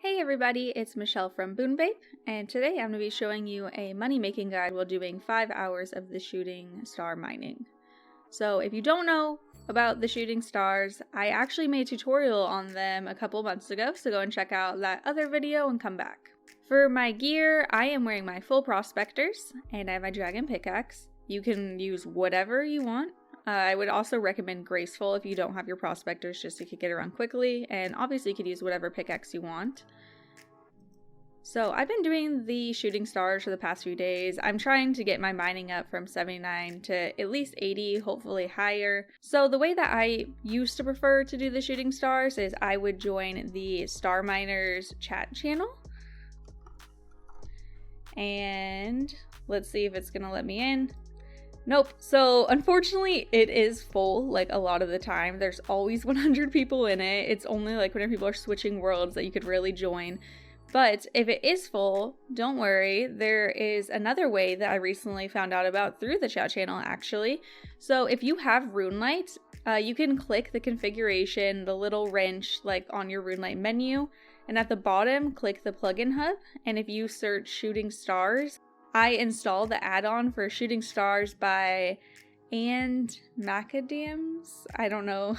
Hey everybody, it's Michelle from BuneBape, and today I'm going to be showing you a money-making guide while doing 5 hours of the shooting star mining. So if you don't know about the shooting stars, I actually made a tutorial on them a couple months ago, so go and check out that other video and come back. For my gear, I am wearing my full prospectors, and I have my dragon pickaxe. You can use whatever you want. I would also recommend graceful if you don't have your prospectors, just so you could get around quickly, and obviously you could use whatever pickaxe you want. So I've been doing the shooting stars for the past few days. I'm trying to get my mining up from 79 to at least 80, hopefully higher. So the way that I used to prefer to do the shooting stars is I would join the Star Miners chat channel. And let's see if it's gonna let me in. Nope. So unfortunately it is full like a lot of the time. There's always 100 people in it. It's only like whenever people are switching worlds that you could really join. But if it is full, don't worry. There is another way that I recently found out about through the chat channel actually. So if you have RuneLite, you can click the configuration, the little wrench like on your RuneLite menu. And at the bottom, click the plugin hub. And if you search shooting stars, I installed the add-on for shooting stars by Macadams. I don't know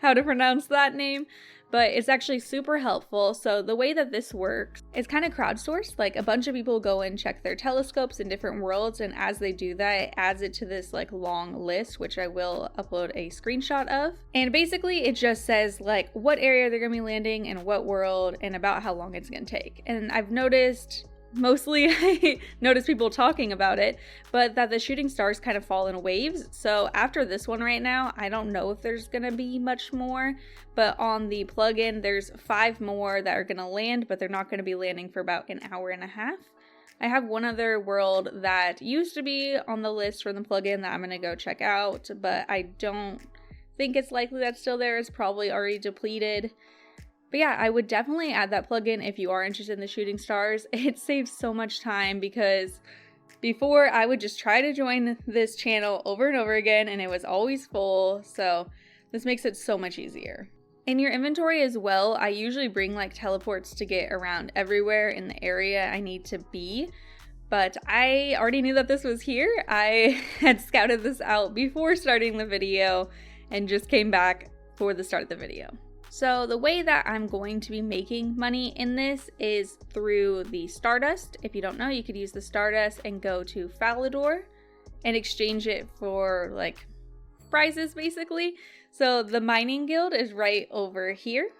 how to pronounce that name, but it's actually super helpful. So the way that this works, it's kind of crowdsourced. Like a bunch of people go and check their telescopes in different worlds, and as they do that, it adds it to this like long list, which I will upload a screenshot of. And basically it just says like what area they're gonna be landing and what world and about how long it's gonna take. And I've noticed, mostly I notice people talking about it, but that the shooting stars kind of fall in waves. So after this one right now, I don't know if there's gonna be much more, but on the plugin there's 5 more that are gonna land, but they're not gonna be landing for about an hour and a half. I have one other world that used to be on the list from the plugin that I'm gonna go check out, but I don't think it's likely that's still there. It's probably already depleted. But yeah, I would definitely add that plugin if you are interested in the shooting stars. It saves so much time because before I would just try to join this channel over and over again and it was always full. So this makes it so much easier. In your inventory as well, I usually bring like teleports to get around everywhere in the area I need to be. But I already knew that this was here. I had scouted this out before starting the video and just came back for the start of the video. So the way that I'm going to be making money in this is through the Stardust. If you don't know, you could use the Stardust and go to Falador and exchange it for like prizes basically. So the mining guild is right over here.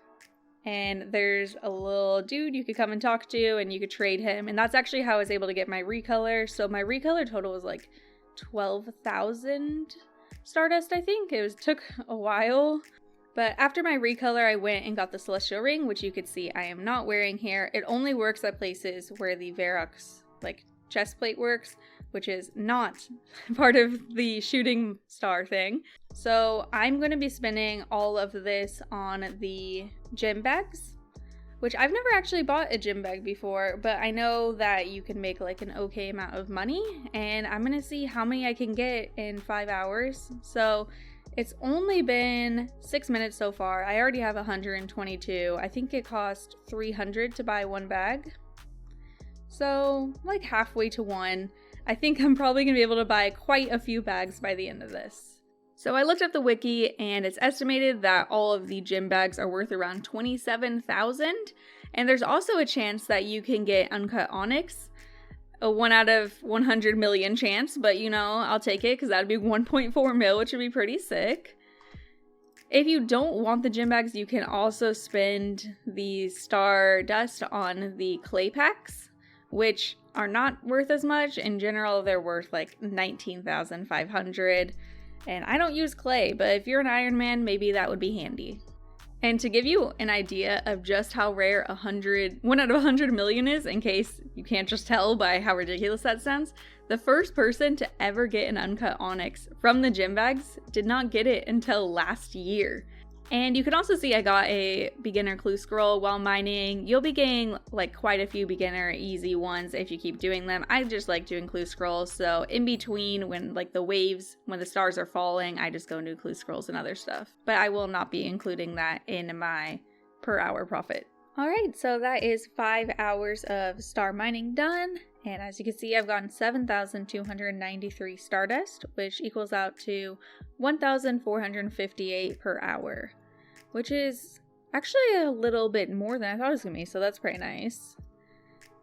And there's a little dude you could come and talk to and you could trade him. And that's actually how I was able to get my recolor. So my recolor total was like 12,000 Stardust, I think. Took a while. But after my recolor, I went and got the Celestial Ring, which you could see I am not wearing here. It only works at places where the Varrock's like chest plate works, which is not part of the shooting star thing. So I'm going to be spending all of this on the gem bags, which I've never actually bought a gem bag before, but I know that you can make like an okay amount of money, and I'm going to see how many I can get in 5 hours. So it's only been 6 minutes so far. I already have 122. I think it cost 300 to buy one bag. So like halfway to one. I think I'm probably gonna be able to buy quite a few bags by the end of this. So I looked up the wiki and it's estimated that all of the gem bags are worth around 27,000. And there's also a chance that you can get uncut onyx. A 1 out of 100 million chance, but you know, I'll take it because that'd be 1.4 mil, which would be pretty sick. If you don't want the gem bags, you can also spend the Stardust on the clay packs, which are not worth as much. In general, they're worth like 19,500. And I don't use clay, but if you're an Iron Man, maybe that would be handy. And to give you an idea of just how rare 1 out of 100 million is, in case you can't just tell by how ridiculous that sounds, the first person to ever get an uncut onyx from the gem bags did not get it until last year. And you can also see I got a beginner clue scroll while mining. You'll be getting like quite a few beginner easy ones if you keep doing them. I just like doing clue scrolls, so in between when like the waves, when the stars are falling, I just go and do clue scrolls and other stuff. But I will not be including that in my per hour profit Alright, so that is 5 hours of star mining done, and as you can see I've gotten 7,293 Stardust, which equals out to 1,458 per hour, which is actually a little bit more than I thought it was going to be, so that's pretty nice.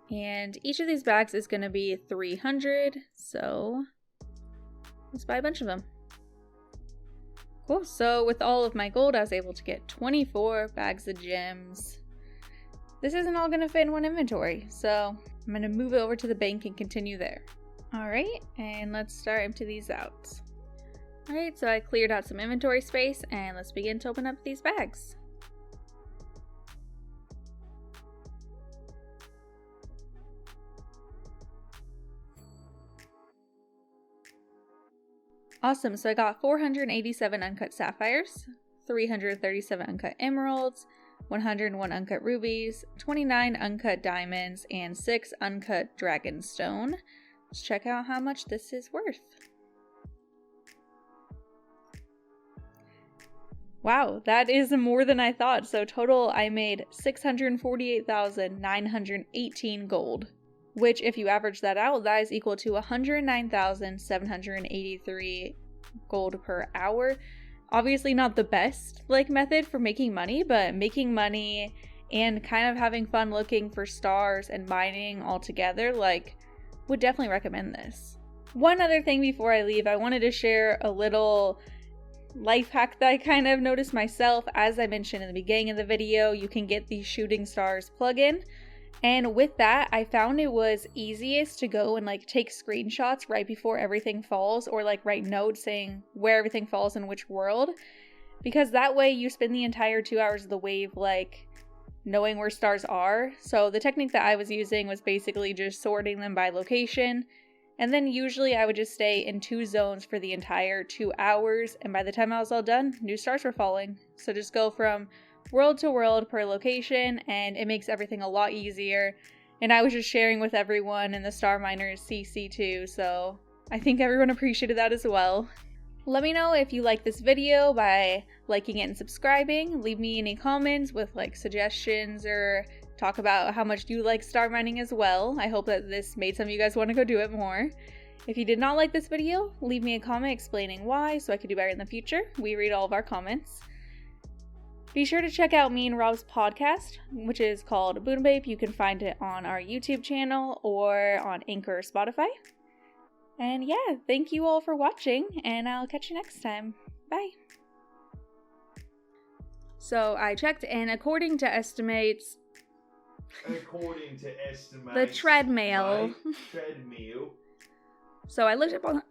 And each of these bags is going to be 300, so let's buy a bunch of them. Cool, so with all of my gold I was able to get 24 bags of gems. This isn't all going to fit in one inventory, so I'm going to move it over to the bank and continue there. Alright, and let's start empty these out. Alright, so I cleared out some inventory space, and let's begin to open up these bags. Awesome, so I got 487 uncut sapphires, 337 uncut emeralds, 101 uncut rubies, 29 uncut diamonds, and 6 uncut dragonstone. Let's check out how much this is worth. Wow, that is more than I thought. So total I made 648,918 gold, which if you average that out, that is equal to 109,783 gold per hour. Obviously not the best method for making money, but making money and kind of having fun looking for stars and mining all together, would definitely recommend this. One other thing before I leave, I wanted to share a little life hack that I kind of noticed myself. As I mentioned in the beginning of the video, you can get the shooting stars plugin. And with that, I found it was easiest to go and take screenshots right before everything falls, or write notes saying where everything falls in which world, because that way you spend the entire 2 hours of the wave knowing where stars are. So the technique that I was using was basically just sorting them by location, and then usually I would just stay in 2 zones for the entire 2 hours, and by the time I was all done, new stars were falling. So just go from world to world per location, and it makes everything a lot easier. And I was just sharing with everyone in the Star Miners CC too, so I think everyone appreciated that as well. Let me know if you like this video by liking it and subscribing. Leave me any comments with suggestions, or talk about how much you like star mining as well. I hope that this made some of you guys want to go do it more. If you did not like this video, leave me a comment explaining why so I could do better in the future. We read all of our comments. Be sure to check out me and Rob's podcast, which is called BuneBape. You can find it on our YouTube channel or on Anchor or Spotify. And yeah, thank you all for watching, and I'll catch you next time. Bye! So I checked, and according to estimates... the treadmill. Treadmill. So I looked up on...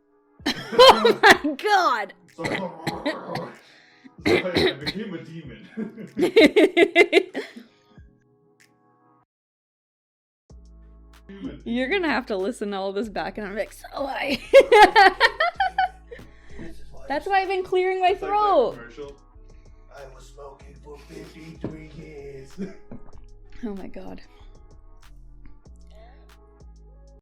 Oh my god! I became a demon. You're gonna have to listen to all this back, and I'm so high. That's why I've been clearing my throat. I was smoking for 53 years. Oh my god.